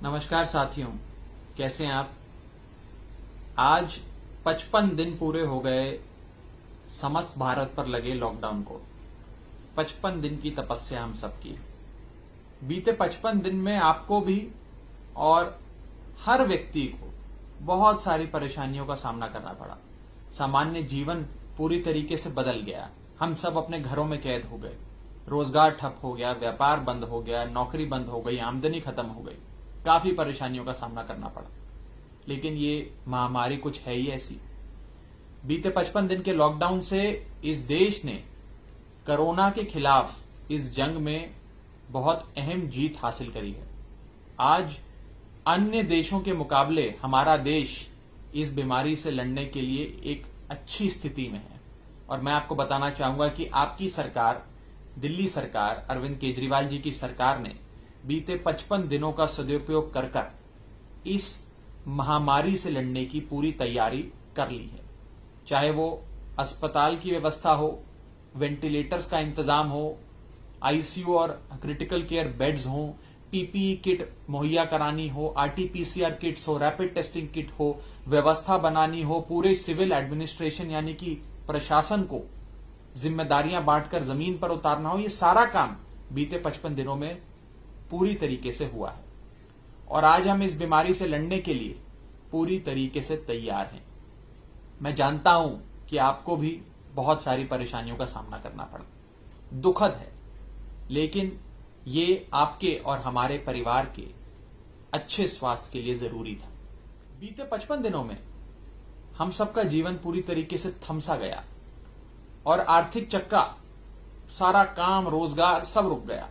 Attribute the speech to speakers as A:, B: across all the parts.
A: नमस्कार साथियों, कैसे हैं आप। आज 55 दिन पूरे हो गए समस्त भारत पर लगे लॉकडाउन को। 55 दिन की तपस्या हम सबकी। बीते 55 दिन में आपको भी और हर व्यक्ति को बहुत सारी परेशानियों का सामना करना पड़ा। सामान्य जीवन पूरी तरीके से बदल गया। हम सब अपने घरों में कैद हो गए। रोजगार ठप हो गया, व्यापार बंद हो गया, नौकरी बंद हो गई, आमदनी खत्म हो गई। काफी परेशानियों का सामना करना पड़ा। लेकिन ये महामारी कुछ है ही ऐसी। बीते 55 दिन के लॉकडाउन से इस देश ने कोरोना के खिलाफ इस जंग में बहुत अहम जीत हासिल करी है। आज अन्य देशों के मुकाबले हमारा देश इस बीमारी से लड़ने के लिए एक अच्छी स्थिति में है। और मैं आपको बताना चाहूंगा कि आपकी सरकार, दिल्ली सरकार, अरविंद केजरीवाल जी की सरकार ने बीते 55 दिनों का सदुपयोग कर इस महामारी से लड़ने की पूरी तैयारी कर ली है। चाहे वो अस्पताल की व्यवस्था हो, वेंटिलेटर्स का इंतजाम हो, आईसीयू और क्रिटिकल केयर बेड्स हो, पीपीई किट मुहैया करानी हो, आरटीपीसीआर किट्स हो, रैपिड टेस्टिंग किट हो, व्यवस्था बनानी हो, पूरे सिविल एडमिनिस्ट्रेशन यानी कि प्रशासन को जिम्मेदारियां बांटकर जमीन पर उतारना हो, ये सारा काम बीते 55 दिनों में पूरी तरीके से हुआ है। और आज हम इस बीमारी से लड़ने के लिए पूरी तरीके से तैयार हैं। मैं जानता हूं कि आपको भी बहुत सारी परेशानियों का सामना करना पड़ा। दुखद है, लेकिन ये आपके और हमारे परिवार के अच्छे स्वास्थ्य के लिए जरूरी था। बीते 55 दिनों में हम सबका जीवन पूरी तरीके से थमसा गया और आर्थिक चक्का, सारा काम, रोजगार सब रुक गया।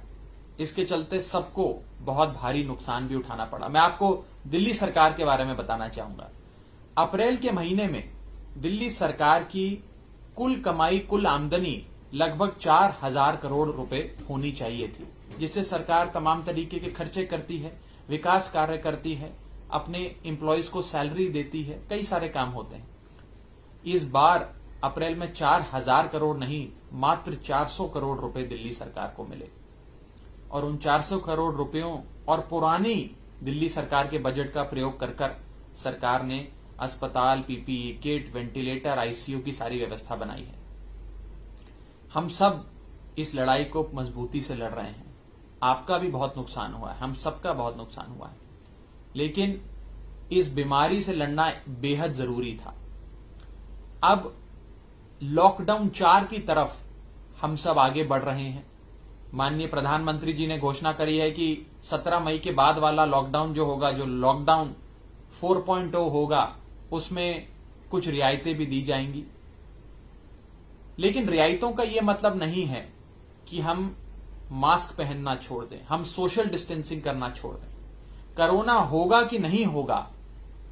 A: इसके चलते सबको बहुत भारी नुकसान भी उठाना पड़ा। मैं आपको दिल्ली सरकार के बारे में बताना चाहूंगा। अप्रैल के महीने में दिल्ली सरकार की कुल कमाई, कुल आमदनी लगभग 4,000 करोड़ रुपए होनी चाहिए थी, जिससे सरकार तमाम तरीके के खर्चे करती है, विकास कार्य करती है, अपने एम्प्लॉयज को सैलरी देती है, कई सारे काम होते हैं। इस बार अप्रैल में 4,000 करोड़ नहीं, मात्र 400 करोड़ रुपए दिल्ली सरकार को मिले। और उन 400 करोड़ रुपयों और पुरानी दिल्ली सरकार के बजट का प्रयोग कर सरकार ने अस्पताल, पीपीई किट, वेंटिलेटर, आईसीयू की सारी व्यवस्था बनाई है। हम सब इस लड़ाई को मजबूती से लड़ रहे हैं। आपका भी बहुत नुकसान हुआ है, हम सबका बहुत नुकसान हुआ है, लेकिन इस बीमारी से लड़ना बेहद जरूरी था। अब लॉकडाउन 4 की तरफ हम सब आगे बढ़ रहे हैं। माननीय प्रधानमंत्री जी ने घोषणा करी है कि 17 मई के बाद वाला लॉकडाउन जो होगा, जो लॉकडाउन 4.0 होगा, उसमें कुछ रियायतें भी दी जाएंगी। लेकिन रियायतों का यह मतलब नहीं है कि हम मास्क पहनना छोड़ दें, हम सोशल डिस्टेंसिंग करना छोड़ दें। कोरोना होगा कि नहीं होगा,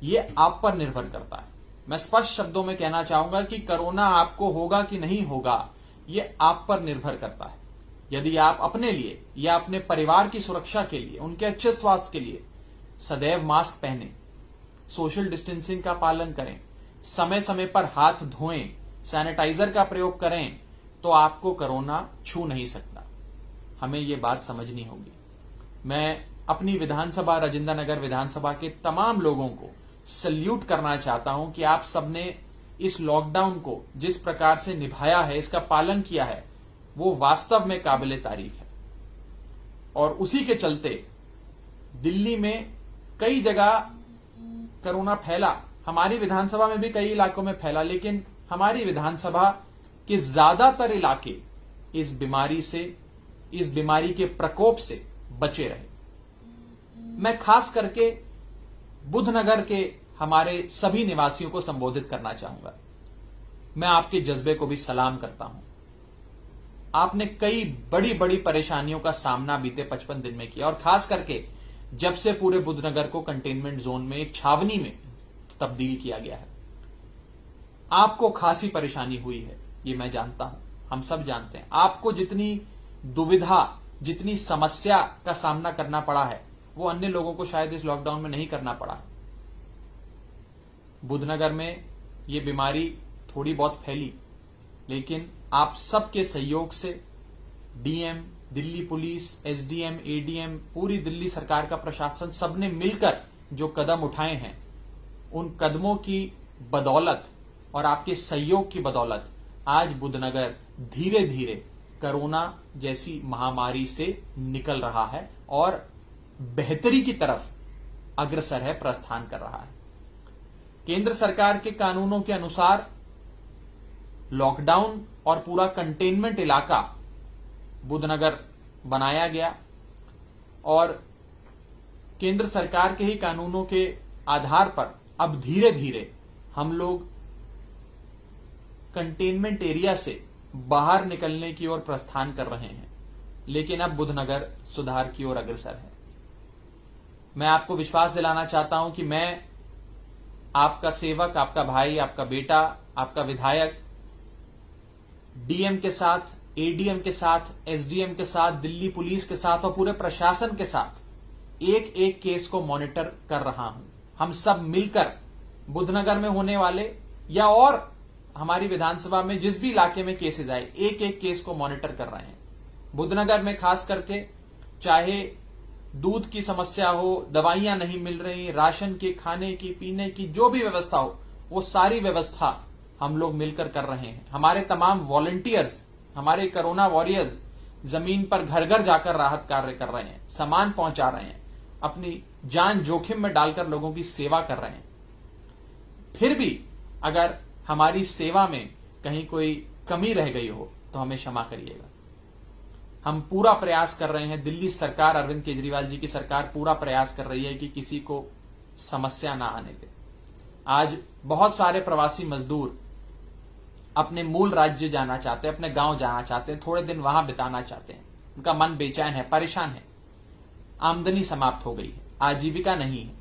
A: यह आप पर निर्भर करता है। मैं स्पष्ट शब्दों में कहना चाहूंगा कि कोरोना आपको होगा कि नहीं होगा, यह आप पर निर्भर करता है। यदि आप अपने लिए या अपने परिवार की सुरक्षा के लिए, उनके अच्छे स्वास्थ्य के लिए सदैव मास्क पहनें, सोशल डिस्टेंसिंग का पालन करें, समय समय पर हाथ धोएं, सैनिटाइजर का प्रयोग करें, तो आपको कोरोना छू नहीं सकता। हमें यह बात समझनी होगी। मैं अपनी विधानसभा, राजेंद्र नगर विधानसभा के तमाम लोगों को सल्यूट करना चाहता हूं कि आप सबने इस लॉकडाउन को जिस प्रकार से निभाया है, इसका पालन किया है, वो वास्तव में काबिले तारीफ है। और उसी के चलते दिल्ली में कई जगह कोरोना फैला, हमारी विधानसभा में भी कई इलाकों में फैला, लेकिन हमारी विधानसभा के ज्यादातर इलाके इस बीमारी के प्रकोप से बचे रहे। मैं खास करके बुधनगर के हमारे सभी निवासियों को संबोधित करना चाहूंगा। मैं आपके जज्बे को भी सलाम करता हूं। आपने कई बड़ी बड़ी परेशानियों का सामना बीते 55 दिन में किया, और खास करके जब से पूरे बुधनगर को कंटेनमेंट जोन में, एक छावनी में तब्दील किया गया है। आपको खासी परेशानी हुई है, ये मैं जानता हूं, हम सब जानते हैं। आपको जितनी दुविधा, जितनी समस्या का सामना करना पड़ा है, वो अन्य लोगों को शायद इस लॉकडाउन में नहीं करना पड़ा है। बुधनगर में ये बीमारी थोड़ी बहुत फैली, लेकिन आप सबके सहयोग से DM, Delhi police, SDM, ADM, पूरी दिल्ली सरकार का प्रशासन, सबने मिलकर जो कदम उठाए हैं, उन कदमों की बदौलत और आपके सहयोग की बदौलत आज बुद्धनगर धीरे धीरे कोरोना जैसी महामारी से निकल रहा है और बेहतरी की तरफ अग्रसर है, प्रस्थान कर रहा है। केंद्र सरकार के कानूनों के अनुसार लॉकडाउन और पूरा कंटेनमेंट इलाका बुद्धनगर बनाया गया और केंद्र सरकार के ही कानूनों के आधार पर अब धीरे धीरे हम लोग कंटेनमेंट एरिया से बाहर निकलने की ओर प्रस्थान कर रहे हैं, लेकिन अब बुद्धनगर सुधार की ओर अग्रसर है। मैं आपको विश्वास दिलाना चाहता हूं कि मैं आपका सेवक, आपका भाई, आपका बेटा, आपका विधायक डीएम के साथ, एडीएम के साथ, एसडीएम के साथ, दिल्ली पुलिस के साथ और पूरे प्रशासन के साथ एक एक केस को मॉनिटर कर रहा हूं। हम सब मिलकर बुद्धनगर में होने वाले या और हमारी विधानसभा में जिस भी इलाके में केसेस आए, एक एक केस को मॉनिटर कर रहे हैं। बुद्धनगर में खास करके चाहे दूध की समस्या हो, दवाइयां नहीं मिल रही, राशन की, खाने की, पीने की जो भी व्यवस्था हो, वो सारी व्यवस्था हम लोग मिलकर कर रहे हैं। हमारे तमाम वॉलंटियर्स, हमारे कोरोना वॉरियर्स जमीन पर घर घर जाकर राहत कार्य कर रहे हैं, सामान पहुंचा रहे हैं, अपनी जान जोखिम में डालकर लोगों की सेवा कर रहे हैं। फिर भी अगर हमारी सेवा में कहीं कोई कमी रह गई हो तो हमें क्षमा करिएगा। हम पूरा प्रयास कर रहे हैं, दिल्ली सरकार, अरविंद केजरीवाल जी की सरकार पूरा प्रयास कर रही है कि किसी को समस्या ना आने दे। आज बहुत सारे प्रवासी मजदूर अपने मूल राज्य जाना चाहते हैं, अपने गांव जाना चाहते हैं, थोड़े दिन वहां बिताना चाहते हैं। उनका मन बेचैन है, परेशान है, आमदनी समाप्त हो गई है, आजीविका नहीं है।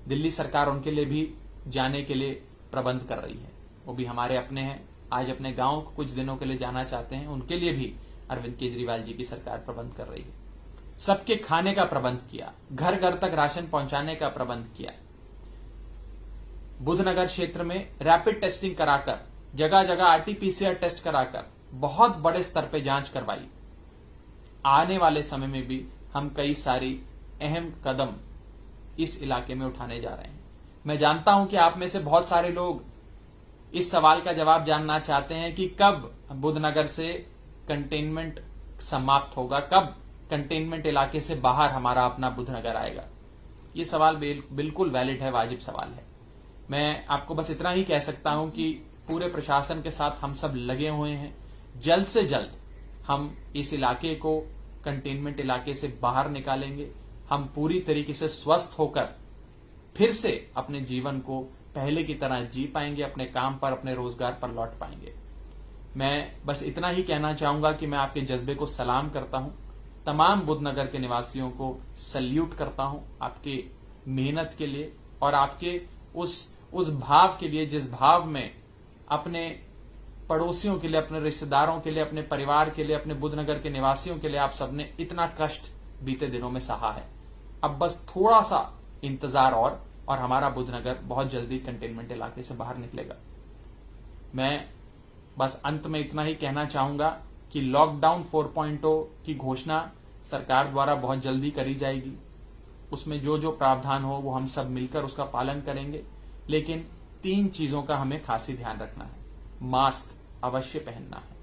A: दिल्ली सरकार उनके लिए भी जाने के लिए प्रबंध कर रही है। वो भी हमारे अपने हैं, आज अपने गांव कुछ दिनों के लिए जाना चाहते हैं, उनके लिए भी अरविंद केजरीवाल जी की सरकार प्रबंध कर रही है। सबके खाने का प्रबंध किया, घर घर तक राशन पहुंचाने का प्रबंध किया। बुद्धनगर क्षेत्र में रैपिड टेस्टिंग कराकर, जगह जगह आरटीपीसीआर टेस्ट कराकर बहुत बड़े स्तर पर जांच करवाई। आने वाले समय में भी हम कई सारी अहम कदम इस इलाके में उठाने जा रहे हैं। मैं जानता हूं कि आप में से बहुत सारे लोग इस सवाल का जवाब जानना चाहते हैं कि कब बुद्धनगर से कंटेनमेंट समाप्त होगा, कब कंटेनमेंट इलाके से बाहर हमारा अपना बुद्धनगर आएगा। ये सवाल बिल्कुल वैलिड है, वाजिब सवाल है। मैं आपको बस इतना ही कह सकता हूं कि पूरे प्रशासन के साथ हम सब लगे हुए हैं। जल्द से जल्द हम इस इलाके को कंटेनमेंट इलाके से बाहर निकालेंगे। हम पूरी तरीके से स्वस्थ होकर फिर से अपने जीवन को पहले की तरह जी पाएंगे, अपने काम पर, अपने रोजगार पर लौट पाएंगे। मैं बस इतना ही कहना चाहूंगा कि मैं आपके जज्बे को सलाम करता हूं, तमाम बुद्धनगर के निवासियों को सल्यूट करता हूं आपके मेहनत के लिए और आपके उस भाव के लिए जिस भाव में अपने पड़ोसियों के लिए, अपने रिश्तेदारों के लिए, अपने परिवार के लिए, अपने बुद्धनगर के निवासियों के लिए आप सबने इतना कष्ट बीते दिनों में सहा है। अब बस थोड़ा सा इंतजार और हमारा बुद्धनगर बहुत जल्दी कंटेनमेंट इलाके से बाहर निकलेगा। मैं बस अंत में इतना ही कहना चाहूंगा कि लॉकडाउन 4.0 की घोषणा सरकार द्वारा बहुत जल्दी करी जाएगी। उसमें जो जो प्रावधान हो वो हम सब मिलकर उसका पालन करेंगे, लेकिन 3 चीजों का हमें खासी ध्यान रखना है। मास्क अवश्य पहनना है,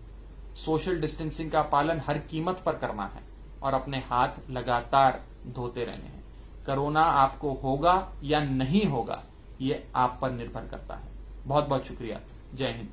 A: सोशल डिस्टेंसिंग का पालन हर कीमत पर करना है और अपने हाथ लगातार धोते रहने हैं। कोरोना आपको होगा या नहीं होगा, ये आप पर निर्भर करता है। बहुत बहुत शुक्रिया। जय हिंद।